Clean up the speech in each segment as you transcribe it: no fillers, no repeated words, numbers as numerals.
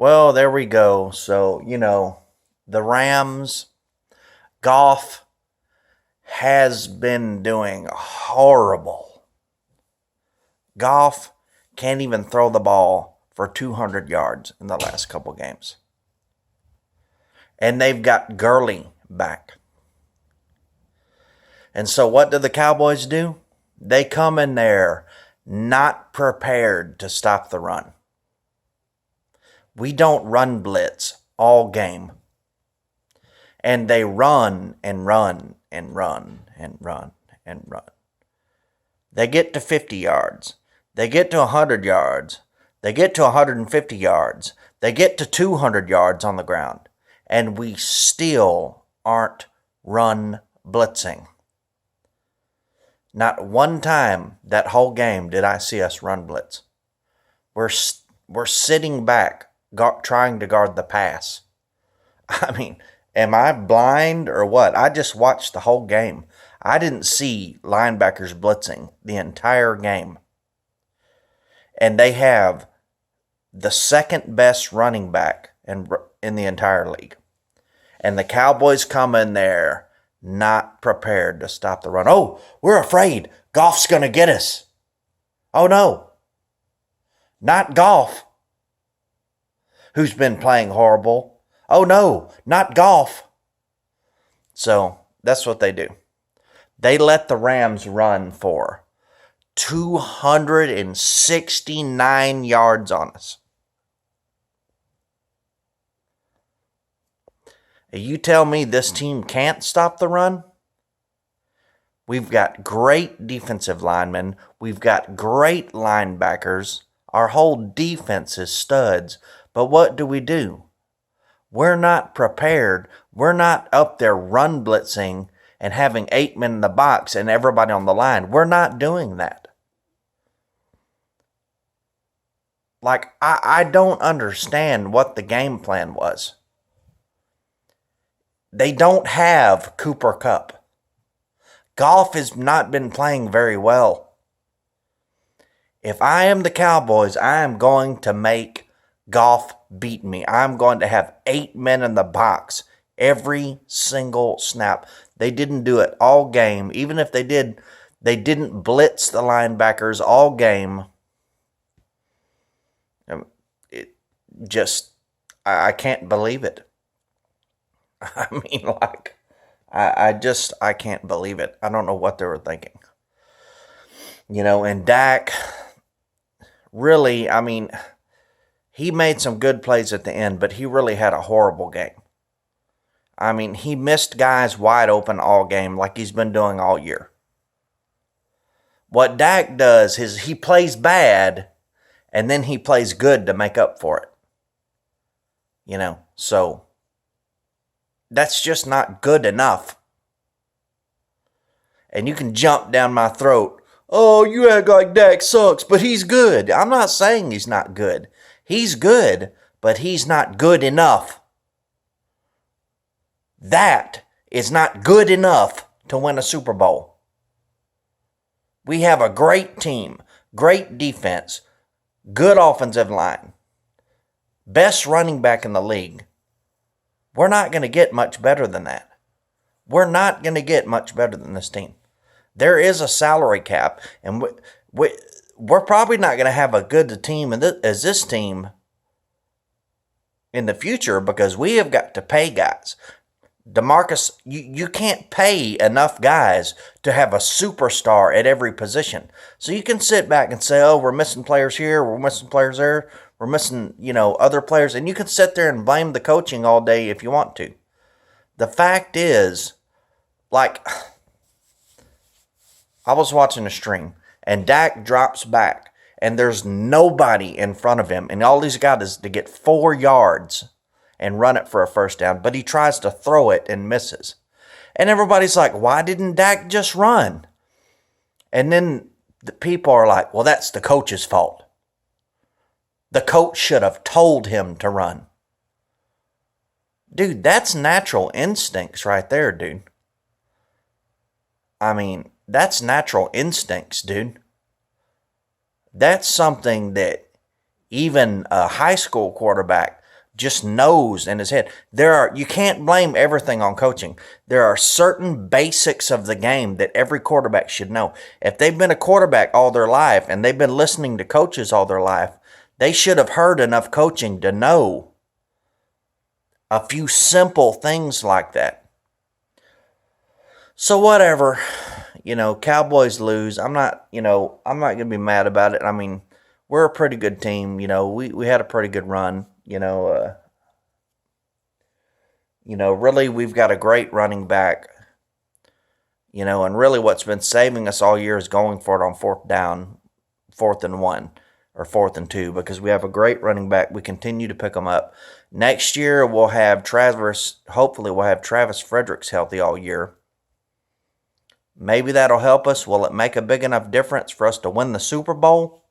Well, there we go. So, the Rams, Goff has been doing horrible. Goff can't even throw the ball for 200 yards in the last couple games. And they've got Gurley back. And so what do the Cowboys do? They come in there not prepared to stop the run. We don't run blitz all game. And they run and run and run and run and run. They get to 50 yards. They get to 100 yards. They get to 150 yards. They get to 200 yards on the ground. And we still aren't run blitzing. Not one time that whole game did I see us run blitz. We're sitting back trying to guard the pass. I mean, am I blind or what? I just watched the whole game. I didn't see linebackers blitzing the entire game. And they have the second best running back in the entire league. And the Cowboys come in there not prepared to stop the run. Oh, we're afraid Goff's going to get us. Oh, no. Not Goff, who's been playing horrible. Oh, no, not Goff. So that's what they do. They let the Rams run for 269 yards on us. You tell me this team can't stop the run? We've got great defensive linemen. We've got great linebackers. Our whole defense is studs. But what do? We're not prepared. We're not up there run blitzing and having 8 men in the box and everybody on the line. We're not doing that. I don't understand what the game plan was. They don't have Cooper Kupp. Goff has not been playing very well. If I am the Cowboys, I am going to make Goff beat me. I'm going to have 8 men in the box every single snap. They didn't do it all game. Even if they did, they didn't blitz the linebackers all game. I can't believe it. I mean, I can't believe it. I don't know what they were thinking. And Dak, really, I mean, he made some good plays at the end, but he really had a horrible game. I mean, he missed guys wide open all game like he's been doing all year. What Dak does is he plays bad, and then he plays good to make up for it. So that's just not good enough. And you can jump down my throat. Oh, you act like Dak sucks, but he's good. I'm not saying he's not good. He's good, but he's not good enough. That is not good enough to win a Super Bowl. We have a great team, great defense, good offensive line, best running back in the league. We're not going to get much better than that. We're not going to get much better than this team. There is a salary cap, and we're probably not going to have a good team as this team in the future because we have got to pay guys. DeMarcus, you can't pay enough guys to have a superstar at every position. So you can sit back and say, oh, we're missing players here, we're missing players there, we're missing, other players. And you can sit there and blame the coaching all day if you want to. The fact is, I was watching a stream, and Dak drops back, and there's nobody in front of him, and all he's got is to get 4 yards and run it for a first down, but he tries to throw it and misses. And everybody's like, why didn't Dak just run? And then the people are like, well, that's the coach's fault. The coach should have told him to run. Dude, that's natural instincts right there, dude. I mean, that's natural instincts, dude. That's something that even a high school quarterback just knows in his head. You can't blame everything on coaching. There are certain basics of the game that every quarterback should know. If they've been a quarterback all their life and they've been listening to coaches all their life, they should have heard enough coaching to know a few simple things like that. So whatever, Cowboys lose. I'm not going to be mad about it. I mean, we're a pretty good team. We had a pretty good run. Really, we've got a great running back. And really what's been saving us all year is going for it on fourth down, 4th and 1, or 4th and 2, because we have a great running back. We continue to pick them up. Next year, hopefully we'll have Travis Fredericks healthy all year. Maybe that'll help us. Will it make a big enough difference for us to win the Super Bowl?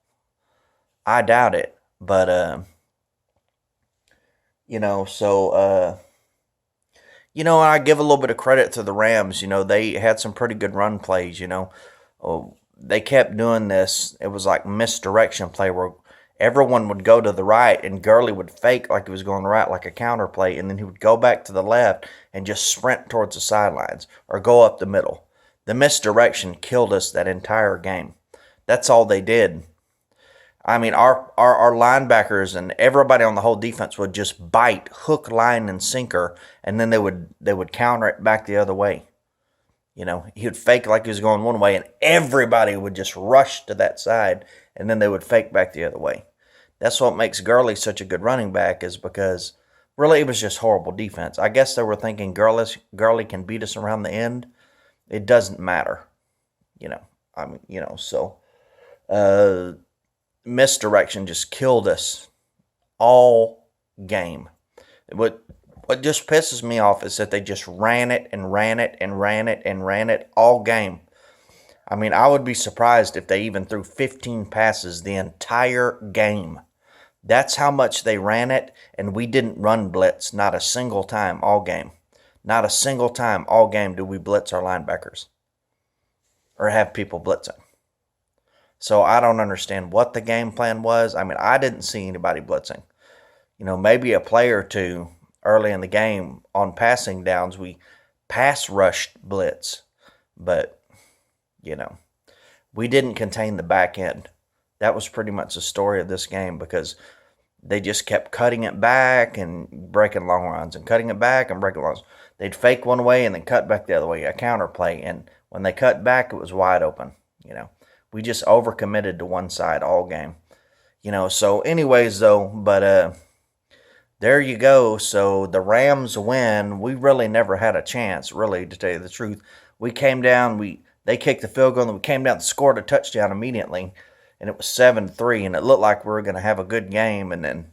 I doubt it. But, I give a little bit of credit to the Rams. They had some pretty good run plays, They kept doing this. It was like misdirection play where everyone would go to the right and Gurley would fake like he was going right, like a counter play, and then he would go back to the left and just sprint towards the sidelines or go up the middle. The misdirection killed us that entire game. That's all they did. I mean, our linebackers and everybody on the whole defense would just bite hook, line, and sinker, and then they would counter it back the other way. He would fake like he was going one way, and everybody would just rush to that side, and then they would fake back the other way. That's what makes Gurley such a good running back, is because really it was just horrible defense. I guess they were thinking Gurley can beat us around the end. It doesn't matter. Misdirection just killed us all game. What just pisses me off is that they just ran it and ran it and ran it and ran it all game. I mean, I would be surprised if they even threw 15 passes the entire game. That's how much they ran it, and we didn't run blitz not a single time all game. Not a single time all game did we blitz our linebackers or have people blitzing. So I don't understand what the game plan was. I mean, I didn't see anybody blitzing. Maybe a play or two early in the game on passing downs, we pass rushed blitz. But, we didn't contain the back end. That was pretty much the story of this game, because they just kept cutting it back and breaking long runs and cutting it back and breaking long runs. They'd fake one way and then cut back the other way, a counter play. And when they cut back, it was wide open. We just overcommitted to one side all game. So anyways, though, but there you go. So the Rams win. We really never had a chance, really, to tell you the truth. We came down, they kicked the field goal, and we came down and scored a touchdown immediately, and it was 7-3, and it looked like we were going to have a good game, and then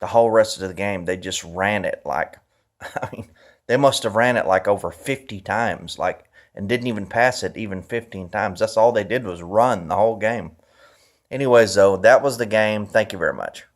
the whole rest of the game, they just ran it they must have ran it like over 50 times, and didn't even pass it even 15 times. That's all they did was run the whole game. Anyways, though, that was the game. Thank you very much.